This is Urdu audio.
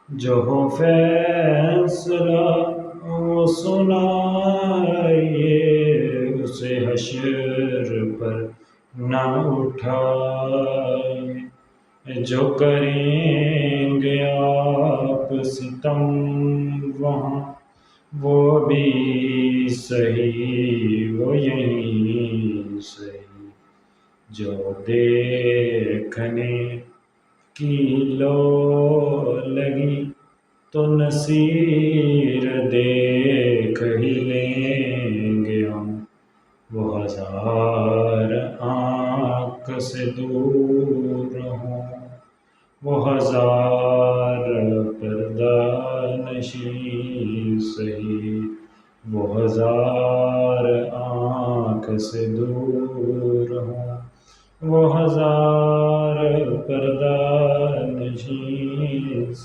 جو ہو فیصلہ وہ سنائیے، اسے حشر پر نہ اٹھائے۔ جو کریں گے آپ ستم وہاں، وہ بھی سہی وہ یہیں سہی۔ جو دیکھنے کی لو لگی تو نصیر دیکھ ہی لیں گے ہم۔ وہ ہزار آنکھ سے دور ہوں، وہ ہزار پردہ نشیں سہی۔ وہ ہزار آنکھ سے دور ہوں، وہ ہزار